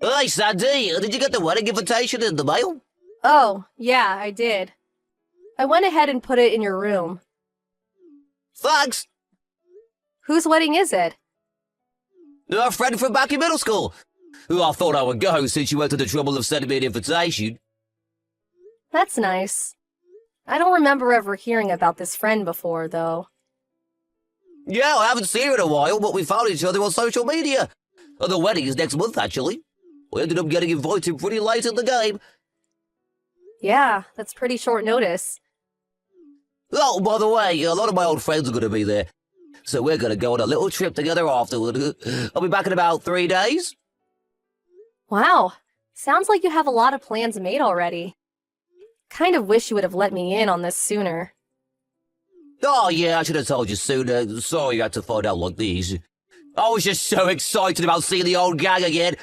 Hey, Sandy, did you get the wedding invitation in the mail? Oh, yeah, I did. I went ahead and put it in your room. Thanks. Whose wedding is it? A friend from back in middle school, who I thought I would go since you went to the trouble of sending me an invitation. That's nice. I don't remember ever hearing about this friend before, though. Yeah, I haven't seen her in a while, but we found each other on social media. The wedding is next month, actually. We ended up getting invited pretty late in the game. Yeah, that's pretty short notice. Oh, by the way, a lot of my old friends are going to be there. So we're going to go on a little trip together afterward. I'll be back in about 3 days. Wow, sounds like you have a lot of plans made already. Kind of wish you would have let me in on this sooner. Oh, yeah, I should have told you sooner. Sorry you had to find out like this. I was just so excited about seeing the old gang again.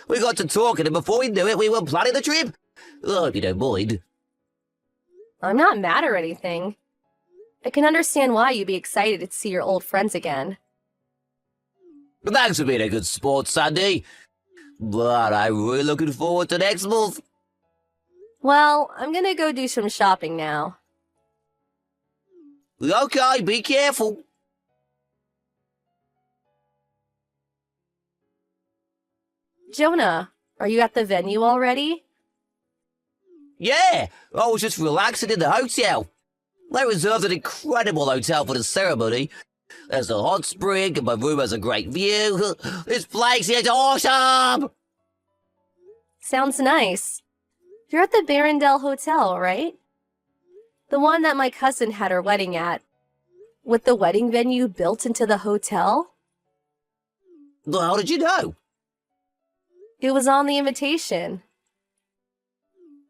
We got to talking, and before we knew it, we were planning the trip. I hope you don't mind. I'm not mad or anything. I can understand why you'd be excited to see your old friends again. Thanks for being a good sport, Sandy. But I'm really looking forward to next month. Well, I'm gonna go do some shopping now. Okay, be careful. Jonah, are you at the venue already? Yeah, I was just relaxing in the hotel. They reserved an incredible hotel for the ceremony. There's a hot spring, and my room has a great view. This place is awesome! Sounds nice. You're at the Barrendale Hotel, right? The one that my cousin had her wedding at. With the wedding venue built into the hotel? How did you know? It was on the invitation.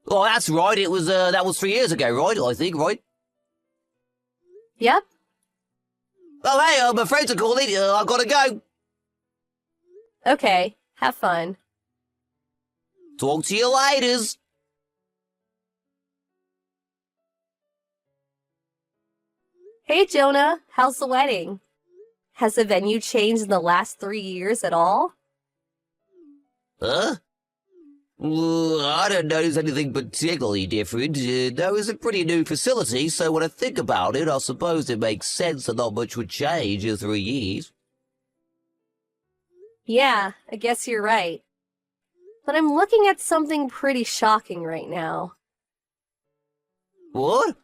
Oh, that's right. That was 3 years ago, right? I think, right? Yep. Oh, hey, my friends are calling. I've got to go. Okay, have fun. Talk to you later. Hey, Jonah, how's the wedding? Has the venue changed in the last 3 years at all? Huh? I don't notice anything particularly different. No, it's a pretty new facility, so when I think about it, I suppose it makes sense that not much would change in 3 years. Yeah, I guess you're right. But I'm looking at something pretty shocking right now. What?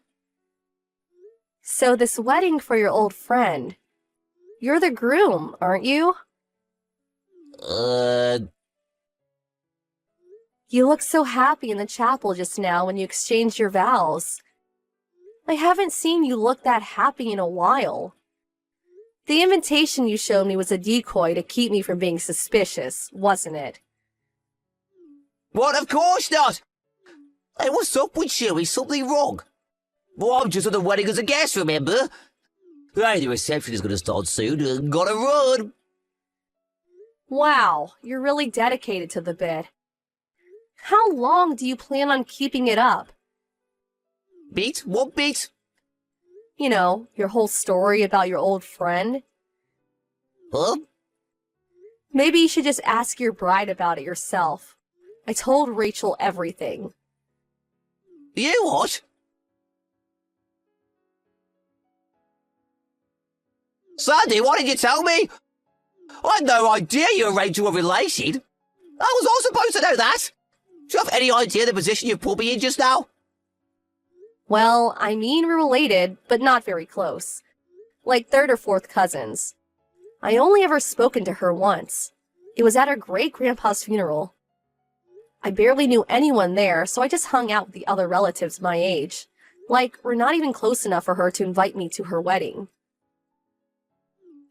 So this wedding for your old friend. You're the groom, aren't you? You looked so happy in the chapel just now when you exchanged your vows. I haven't seen you look that happy in a while. The invitation you showed me was a decoy to keep me from being suspicious, wasn't it? What? Of course not! Hey, what's up with you? Is something wrong? Well, I'm just at the wedding as a guest, remember? Hey, the reception is going to start soon. Gotta run! Wow, you're really dedicated to the bit. How long do you plan on keeping it up? Beat? What beat? You know, your whole story about your old friend. Huh? Maybe you should just ask your bride about it yourself. I told Rachel everything. You what? Sandy, why didn't you tell me? I had no idea you and Rachel were related. How was I supposed to know that? Do you have any idea the position you put me in just now? Well, I mean we're related, but not very close. Like third or fourth cousins. I only ever spoken to her once. It was at her great-grandpa's funeral. I barely knew anyone there, so I just hung out with the other relatives my age. Like, we're not even close enough for her to invite me to her wedding.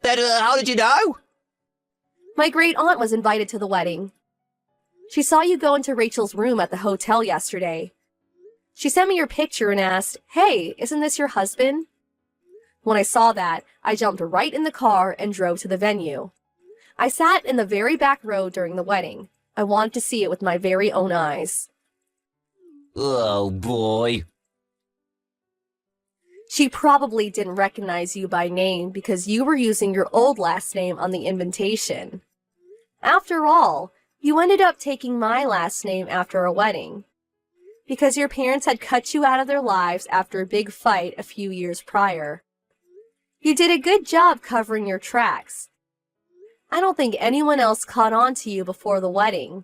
Then how did you know? My great-aunt was invited to the wedding. She saw you go into Rachel's room at the hotel yesterday. She sent me your picture and asked, "Hey, isn't this your husband?" When I saw that, I jumped right in the car and drove to the venue. I sat in the very back row during the wedding. I wanted to see it with my very own eyes. Oh, boy. She probably didn't recognize you by name because you were using your old last name on the invitation. After all, You ended up taking my last name after a wedding, because your parents had cut you out of their lives after a big fight a few years prior. You did a good job covering your tracks. I don't think anyone else caught on to you before the wedding.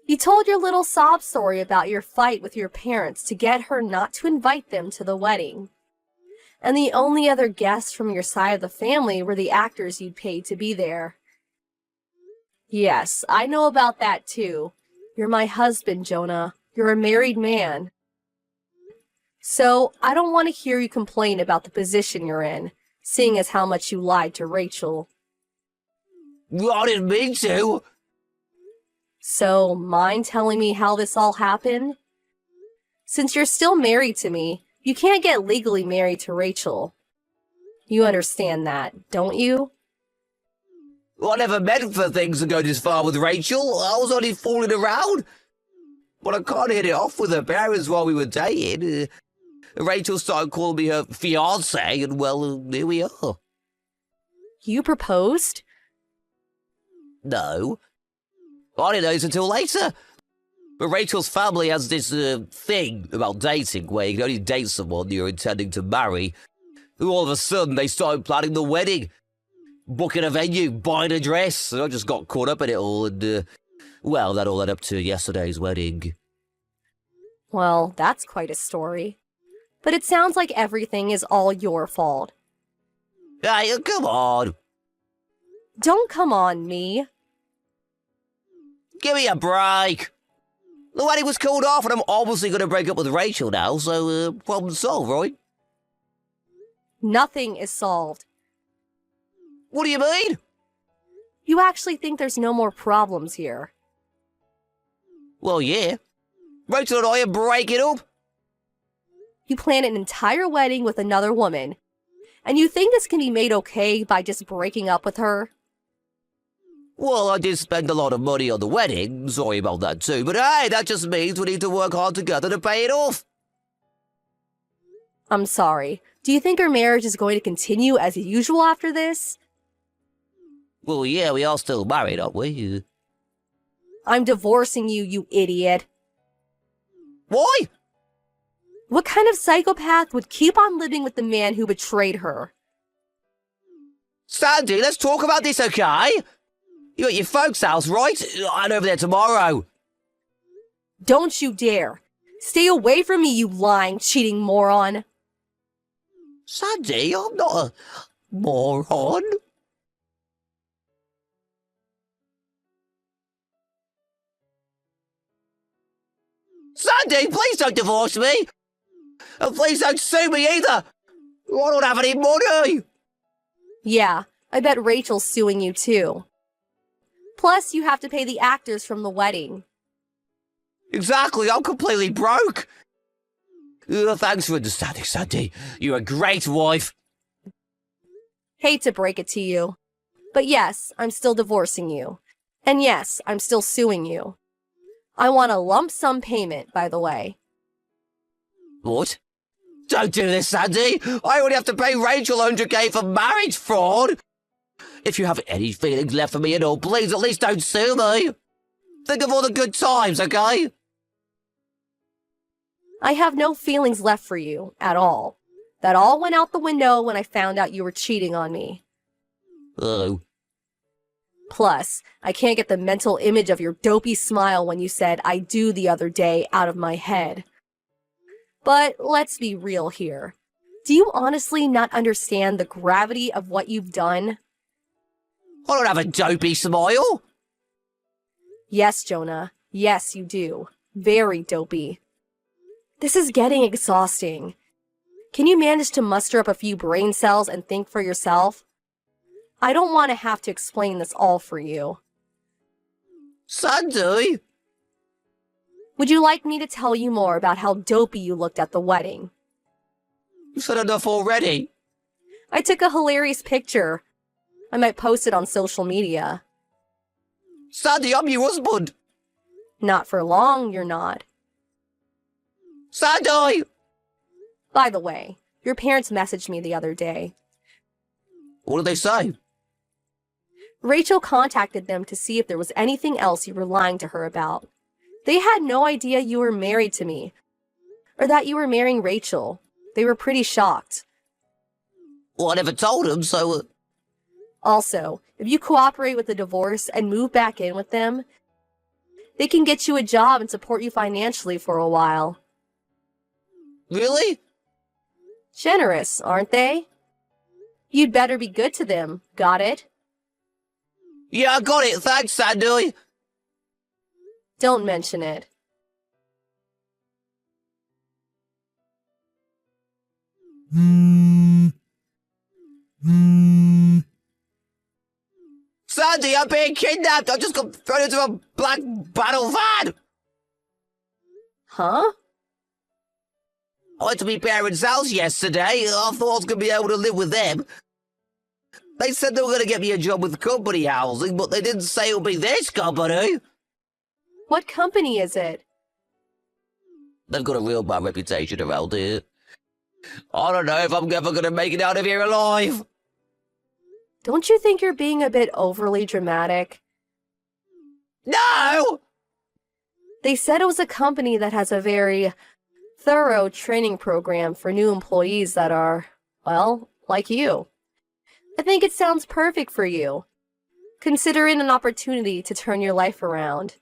You told your little sob story about your fight with your parents to get her not to invite them to the wedding. And the only other guests from your side of the family were the actors you'd paid to be there. Yes, I know about that too. You're my husband, Jonah. You're a married man. So, I don't want to hear you complain about the position you're in, seeing as how much you lied to Rachel. I didn't mean to. So, mind telling me how this all happened? Since you're still married to me, you can't get legally married to Rachel. You understand that, don't you? I never meant for things to go this far with Rachel. I was only fooling around. But I can't hit it off with her parents while we were dating. Rachel started calling me her fiancé, and well, here we are. You proposed? No. I didn't know this until later. But Rachel's family has this thing about dating where you can only date someone you're intending to marry. And all of a sudden, they started planning the wedding. Booking a venue, buying a dress. And I just got caught up in it all and, well, that all led up to yesterday's wedding. Well, that's quite a story. But it sounds like everything is all your fault. Hey, come on. Don't come on me. Give me a break. The wedding was called off and I'm obviously going to break up with Rachel now, so problem solved, right? Nothing is solved. What do you mean? You actually think there's no more problems here? Well, yeah. Rachel and I are breaking up. You plan an entire wedding with another woman, and you think this can be made okay by just breaking up with her? Well, I did spend a lot of money on the wedding, sorry about that too, but hey, that just means we need to work hard together to pay it off. I'm sorry. Do you think our marriage is going to continue as usual after this? Well, yeah, we are still married, aren't we? I'm divorcing you, you idiot. Why? What kind of psychopath would keep on living with the man who betrayed her? Sandy, let's talk about this, okay? You're at your folks' house, right? I'm over there tomorrow. Don't you dare. Stay away from me, you lying, cheating moron. Sandy, I'm not a moron. Sandy, please don't divorce me. And please don't sue me either. I don't have any money. Yeah, I bet Rachel's suing you too. Plus, you have to pay the actors from the wedding. Exactly, I'm completely broke. Thanks for understanding, Sandy. You're a great wife. Hate to break it to you. But yes, I'm still divorcing you. And yes, I'm still suing you. I want a lump sum payment, by the way. What? Don't do this, Sandy. I only have to pay Rachel 100k for marriage fraud. If you have any feelings left for me at all, please at least don't sue me. Think of all the good times, okay? I have no feelings left for you, at all. That all went out the window when I found out you were cheating on me. Oh. Plus, I can't get the mental image of your dopey smile when you said "I do" the other day out of my head. But let's be real here. Do you honestly not understand the gravity of what you've done? I don't have a dopey smile. Yes, Jonah. Yes, you do. Very dopey. This is getting exhausting. Can you manage to muster up a few brain cells and think for yourself? I don't want to have to explain this all for you. Sandy? Would you like me to tell you more about how dopey you looked at the wedding? You said enough already. I took a hilarious picture. I might post it on social media. Sandy, I'm your husband. Not for long, you're not. Sandy! By the way, your parents messaged me the other day. What did they say? Rachel contacted them to see if there was anything else you were lying to her about. They had no idea you were married to me, or that you were marrying Rachel. They were pretty shocked. Well, I never told them, so... Also, if you cooperate with the divorce and move back in with them, they can get you a job and support you financially for a while. Really? Generous, aren't they? You'd better be good to them, got it? Yeah, I got it. Thanks, Sandy. Don't mention it. Sandy, I'm being kidnapped. I just got thrown into a black battle van. Huh? I went to my parents' house yesterday. I thought I was going to be able to live with them. They said they were going to get me a job with company housing, but they didn't say it would be this company. What company is it? They've got a real bad reputation around here. I don't know if I'm ever going to make it out of here alive. Don't you think you're being a bit overly dramatic? No! They said it was a company that has a very thorough training program for new employees that are, well, like you. I think it sounds perfect for you. Consider it an opportunity to turn your life around.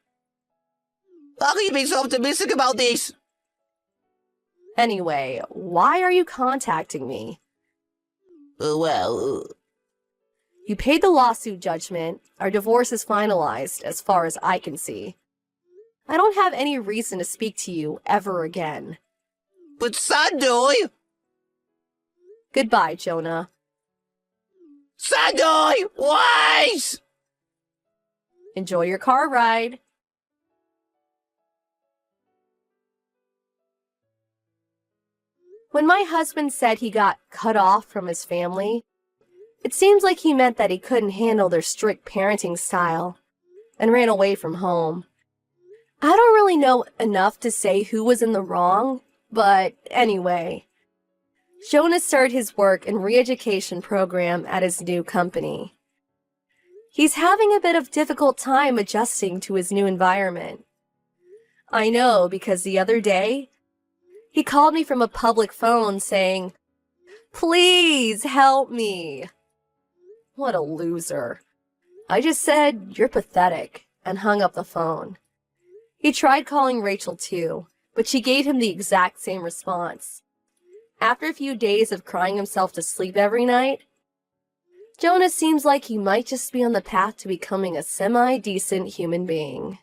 How can you be so optimistic about this? Anyway, why are you contacting me? You paid the lawsuit judgment. Our divorce is finalized, as far as I can see. I don't have any reason to speak to you ever again. But Sandy! Goodbye, Jonah. Sandy! Wait! Enjoy your car ride. When my husband said he got cut off from his family, it seems like he meant that he couldn't handle their strict parenting style and ran away from home. I don't really know enough to say who was in the wrong, but anyway, Jonah started his work and re-education program at his new company. He's having a bit of difficult time adjusting to his new environment. I know because the other day, he called me from a public phone saying, "Please help me." What a loser. I just said, "You're pathetic," and hung up the phone. He tried calling Rachel too, but she gave him the exact same response. After a few days of crying himself to sleep every night, Jonah seems like he might just be on the path to becoming a semi-decent human being.